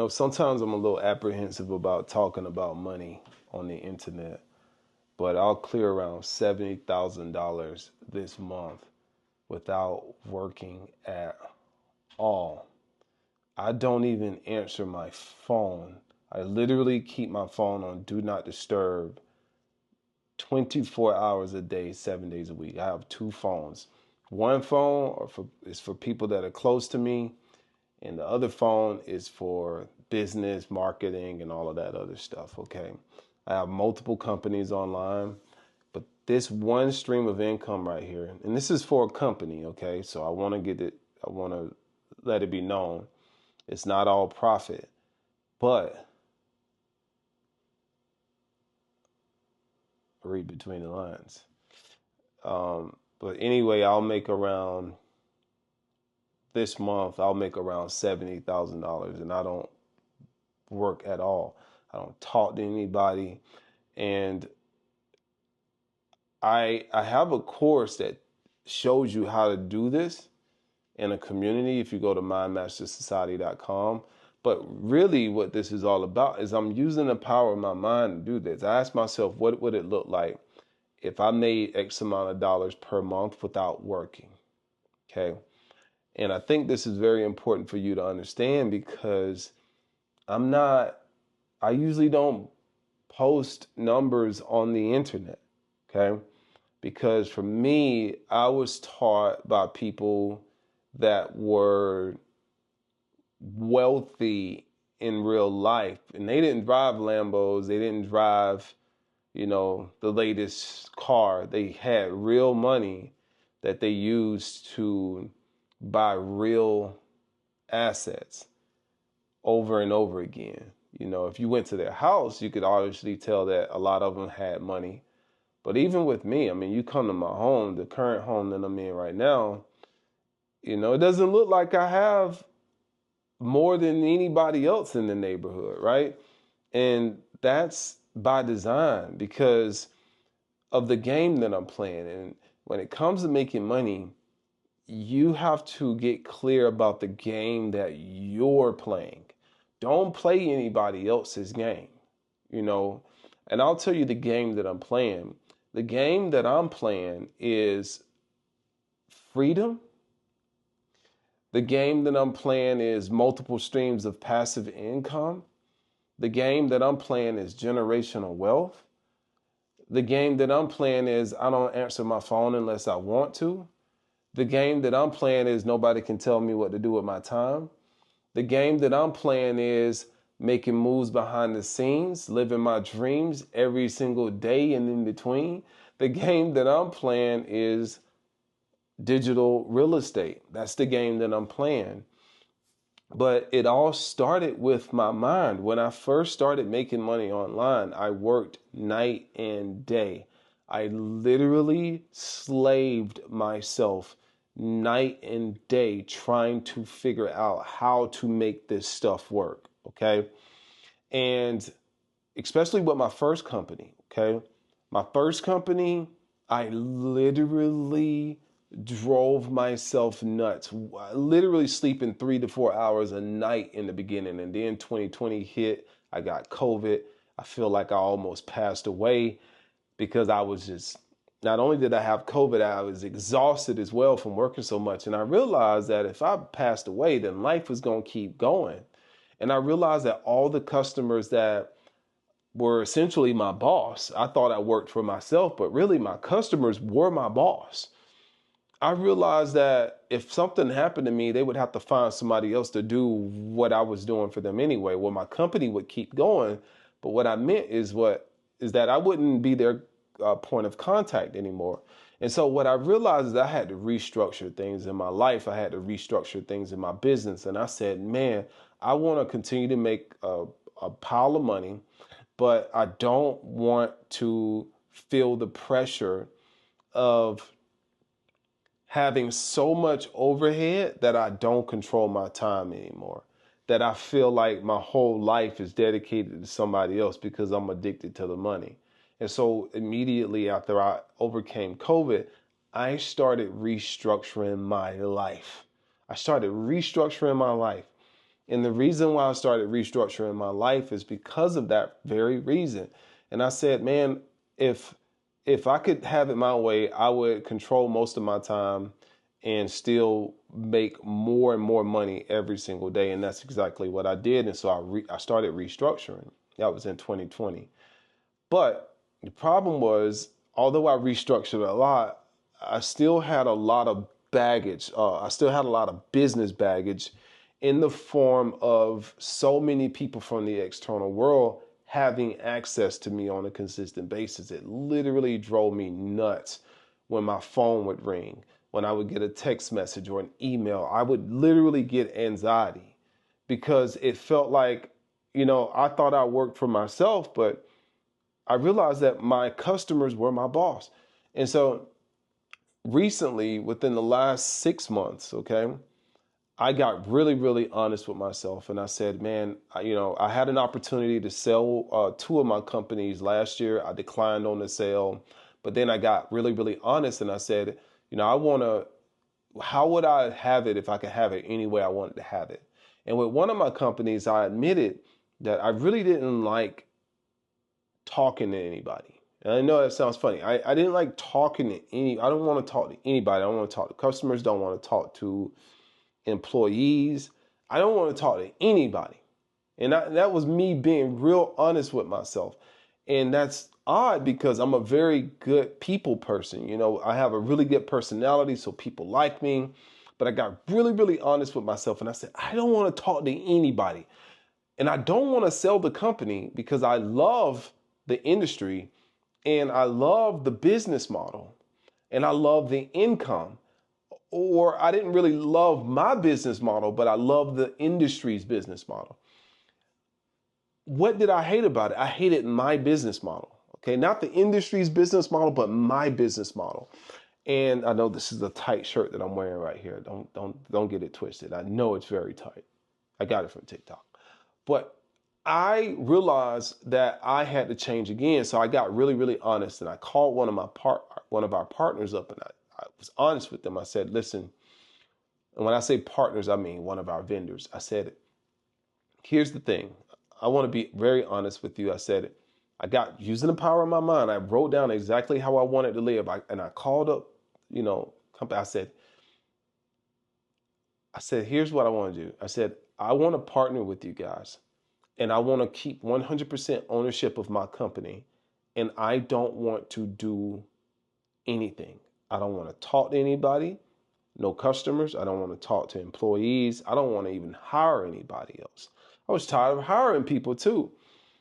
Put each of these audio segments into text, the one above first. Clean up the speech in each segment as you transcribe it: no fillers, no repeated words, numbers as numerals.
Sometimes I'm a little apprehensive about talking about money on the internet, but I'll clear around $70,000 this month without working at all. I don't even answer my phone. I literally keep my phone on do not disturb 24 hours a day, 7 days a week. I have two phones. One phone is for people that are close to me, and the other phone is for business, marketing, and all of that other stuff, okay? I have multiple companies online, but this one stream of income right here, and this is for a company, okay? So I want to let it be known. It's not all profit, but read between the lines. But anyway, this month, I'll make around $70,000, and I don't work at all. I don't talk to anybody. And I have a course that shows you how to do this in a community if you go to mindmastersociety.com. But really what this is all about is I'm using the power of my mind to do this. I asked myself, what would it look like if I made X amount of dollars per month without working? Okay. And I think this is very important for you to understand because I usually don't post numbers on the internet. Okay. Because for me, I was taught by people that were wealthy in real life, and they didn't drive Lambos, they didn't drive, the latest car. They had real money that they used to buy real assets over and over again. If you went to their house, you could obviously tell that a lot of them had money. But even with me, I mean, you come to my home, the current home that I'm in right now, it doesn't look like I have more than anybody else in the neighborhood, right? And that's by design because of the game that I'm playing. And when it comes to making money, you have to get clear about the game that you're playing. Don't play anybody else's game, you know? And I'll tell you the game that I'm playing. The game that I'm playing is freedom. The game that I'm playing is multiple streams of passive income. The game that I'm playing is generational wealth. The game that I'm playing is I don't answer my phone unless I want to. The game that I'm playing is nobody can tell me what to do with my time. The game that I'm playing is making moves behind the scenes, living my dreams every single day and in between. The game that I'm playing is digital real estate. That's the game that I'm playing. But it all started with my mind. When I first started making money online, I worked night and day. I literally slaved myself night and day trying to figure out how to make this stuff work, okay? And especially with my first company, okay? My first company, I literally drove myself nuts, literally sleeping 3 to 4 hours a night in the beginning. And then 2020 hit, I got COVID. I feel like I almost passed away because I was just, not only did I have COVID, I was exhausted as well from working so much. And I realized that if I passed away, then life was going to keep going. And I realized that all the customers that were essentially my boss, I thought I worked for myself, but really my customers were my boss. I realized that if something happened to me, they would have to find somebody else to do what I was doing for them anyway. Well, my company would keep going, but what I meant is that I wouldn't be their point of contact anymore. And so what I realized is I had to restructure things in my life. I had to restructure things in my business. And I said, man, I want to continue to make a pile of money, but I don't want to feel the pressure of having so much overhead that I don't control my time anymore, that I feel like my whole life is dedicated to somebody else because I'm addicted to the money. And so immediately after I overcame COVID, I started restructuring my life. I started restructuring my life. And the reason why I started restructuring my life is because of that very reason. And I said, man, if I could have it my way, I would control most of my time and still make more and more money every single day. And that's exactly what I did. And so I started restructuring. That was in 2020. But the problem was, although I restructured a lot, I still had a lot of baggage. I still had a lot of business baggage in the form of so many people from the external world having access to me on a consistent basis. It literally drove me nuts when my phone would ring, when I would get a text message or an email. I would literally get anxiety because it felt like, I thought I worked for myself, but I realized that my customers were my boss. And so recently, within the last 6 months, okay, I got really, really honest with myself. And I said, man, I had an opportunity to sell 2 of my companies last year. I declined on the sale. But then I got really, really honest. And I said, how would I have it if I could have it any way I wanted to have it? And with one of my companies, I admitted that I really didn't like talking to anybody. And I know that sounds funny. I didn't like talking to I don't want to talk to anybody. I don't want to talk to customers. Don't want to talk to employees. I don't want to talk to anybody. And that was me being real honest with myself. And that's odd because I'm a very good people person. I have a really good personality, so people like me. But I got really, really honest with myself. And I said, I don't want to talk to anybody. And I don't want to sell the company because I love the industry and I love the business model and I love the income. Or I didn't really love my business model, but I love the industry's business model. What did I hate about it? I hated my business model. Okay, not the industry's business model, but my business model. And I know this is a tight shirt that I'm wearing right here. Don't get it twisted. I know it's very tight. I got it from TikTok. But I realized that I had to change again. So I got really, really honest and I called one of our partners up and I was honest with them. I said, listen, and when I say partners, I mean one of our vendors. I said, here's the thing. I want to be very honest with you. I said, I got using the power of my mind. I wrote down exactly how I wanted to live. And I called up, company. I said, here's what I want to do. I said, I want to partner with you guys and I want to keep 100% ownership of my company. And I don't want to do anything. I don't want to talk to anybody, no customers. I don't want to talk to employees. I don't want to even hire anybody else. I was tired of hiring people too,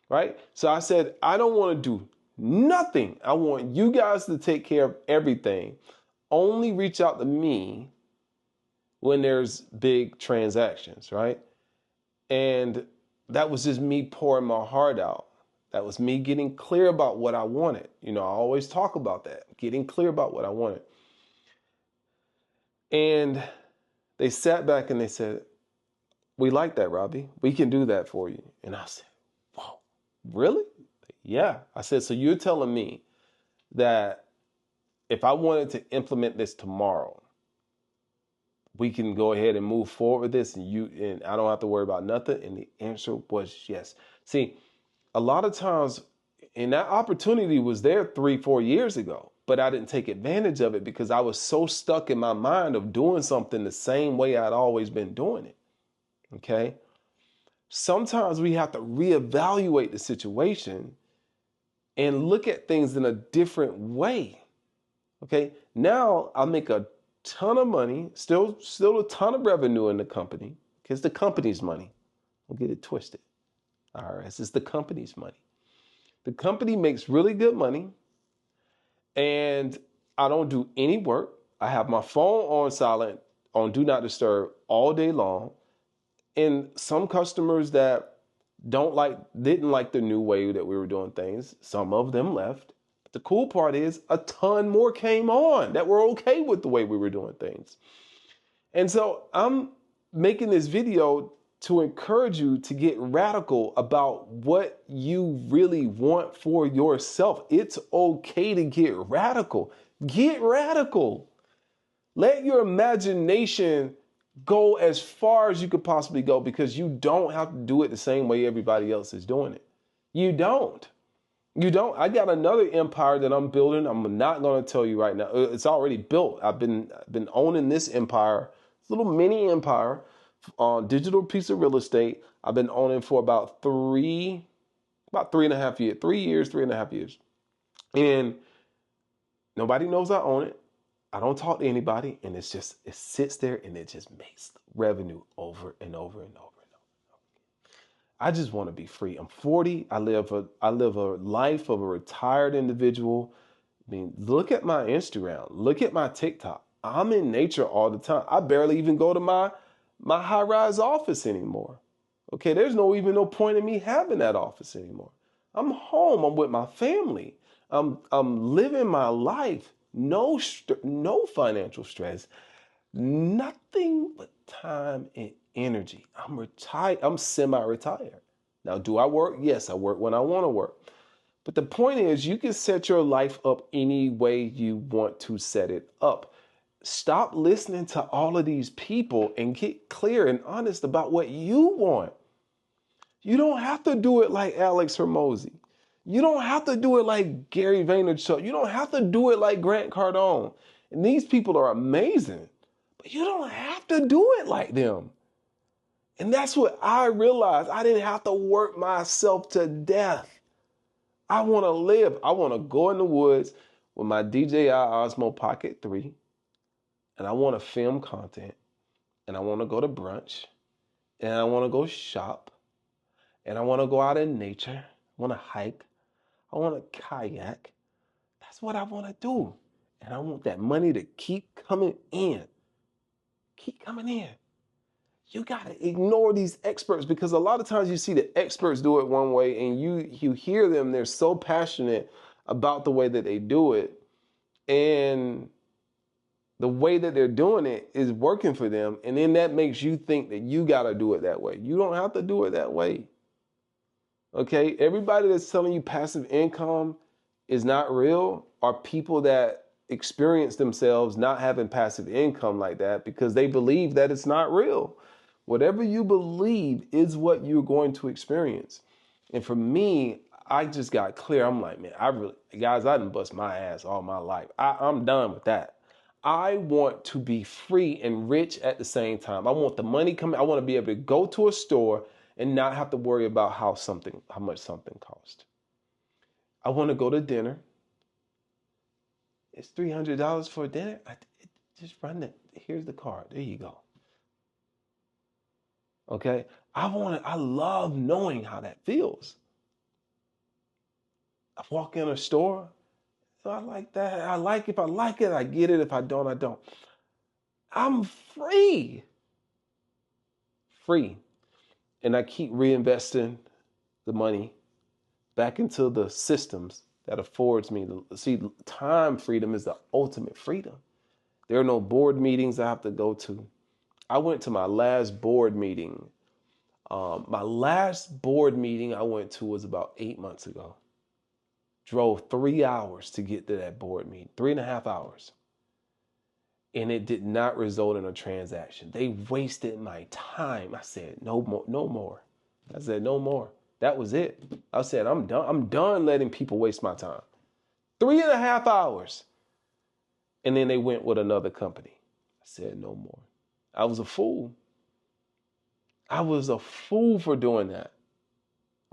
right? So I said, I don't want to do nothing. I want you guys to take care of everything. Only reach out to me when there's big transactions, right? And that was just me pouring my heart out. That was me getting clear about what I wanted. I always talk about that, getting clear about what I wanted. And they sat back and they said, we like that, Robbie. We can do that for you. And I said, whoa, really? Yeah. I said, so you're telling me that if I wanted to implement this tomorrow, we can go ahead and move forward with this and I don't have to worry about nothing? And the answer was yes. See, a lot of times, and that opportunity was there 3-4 years ago, but I didn't take advantage of it because I was so stuck in my mind of doing something the same way I'd always been doing it. Okay. Sometimes we have to reevaluate the situation and look at things in a different way. Okay. Now I make a ton of money, still a ton of revenue in the company because the company's money. Don't get it twisted. All right. This is the company's money. The company makes really good money and I don't do any work. I have my phone on silent, on do not disturb all day long. And some customers that didn't like the new way that we were doing things, some of them left. But the cool part is a ton more came on that were okay with the way we were doing things. And so I'm making this video to encourage you to get radical about what you really want for yourself. It's okay to get radical. Get radical. Let your imagination Go as far as you could possibly go, because you don't have to do it the same way everybody else is doing it. You don't. You don't. I got another empire that I'm building. I'm not going to tell you right now. It's already built. I've been owning this empire, this little mini empire, digital piece of real estate. I've been owning for about 3.5 years, 3 years, 3.5 years. And nobody knows I own it. I don't talk to anybody, and it sits there and it just makes revenue over and over and over and over. I just want to be free. I'm 40. I live a life of a retired individual. I mean, look at my Instagram. Look at my TikTok. I'm in nature all the time. I barely even go to my high-rise office anymore. Okay, there's no point in me having that office anymore. I'm home. I'm with my family. I'm living my life. No financial stress. Nothing but time and energy. I'm retired. I'm semi-retired. Now, do I work? Yes, I work when I want to work. But the point is, you can set your life up any way you want to set it up. Stop listening to all of these people and get clear and honest about what you want. You don't have to do it like Alex Hormozy. You don't have to do it like Gary Vaynerchuk. You don't have to do it like Grant Cardone. And these people are amazing, but you don't have to do it like them. And that's what I realized. I didn't have to work myself to death. I want to live. I want to go in the woods with my DJI Osmo Pocket 3, and I want to film content, and I want to go to brunch, and I want to go shop, and I want to go out in nature. I want to hike. I want to kayak. That's what I want to do. And I want that money to keep coming in. Keep coming in. You got to ignore these experts, because a lot of times you see the experts do it one way, and you hear them, they're so passionate about the way that they do it. And the way that they're doing it is working for them. And then that makes you think that you got to do it that way. You don't have to do it that way. Okay, everybody that's telling you passive income is not real are people that experience themselves not having passive income like that because they believe that it's not real. Whatever you believe is what you're going to experience. And for me, I just got clear. I'm like, man, I done bust my ass all my life. I'm done with that. I want to be free and rich at the same time. I want the money coming. I want to be able to go to a store and not have to worry about how much something costs. I want to go to dinner. It's $300 for dinner. Just run it. Here's the card. There you go. Okay. I love knowing how that feels. I walk in a store. I like that. If I like it, I get it. If I don't, I don't. I'm free. Free. And I keep reinvesting the money back into the systems that affords me to see. Time freedom is the ultimate freedom. There are no board meetings I have to go to. I went to my last board meeting. My last board meeting I went to was about 8 months ago. Drove 3 hours to get to that board meeting, 3.5 hours. And it did not result in a transaction. They wasted my time. I said, no more, no more. I said, no more. That was it. I said, I'm done. I'm done letting people waste my time. 3.5 hours. And then they went with another company. I said, no more. I was a fool. I was a fool for doing that.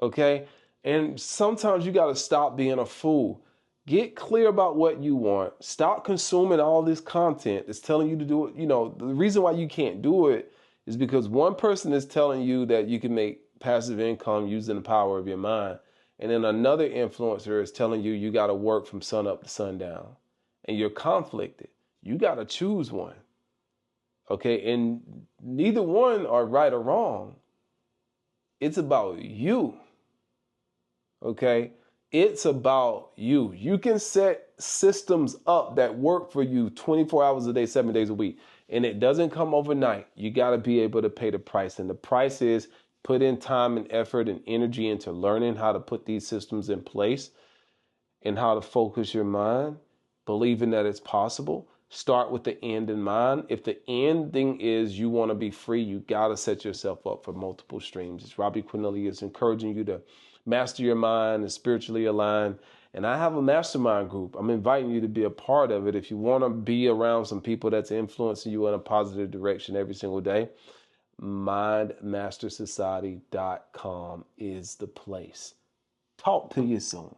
Okay? And sometimes you got to stop being a fool. Get clear about what you want. Stop consuming all this content that's telling you to do it. You know, the reason why you can't do it is because one person is telling you that you can make passive income using the power of your mind. And then another influencer is telling you you got to work from sun up to sundown. And you're conflicted. You got to choose one. Okay? And neither one are right or wrong. It's about you. Okay? It's about you. You can set systems up that work for you 24 hours a day, 7 days a week. And it doesn't come overnight. You got to be able to pay the price. And the price is put in time and effort and energy into learning how to put these systems in place and how to focus your mind, believing that it's possible. start with the end in mind. If the ending is you want to be free, you got to set yourself up for multiple streams. It's Robbie Cornelius encouraging you to master your mind and spiritually align. And I have a mastermind group. I'm inviting you to be a part of it. If you want to be around some people that's influencing you in a positive direction every single day, mindmastersociety.com is the place. Talk to you soon.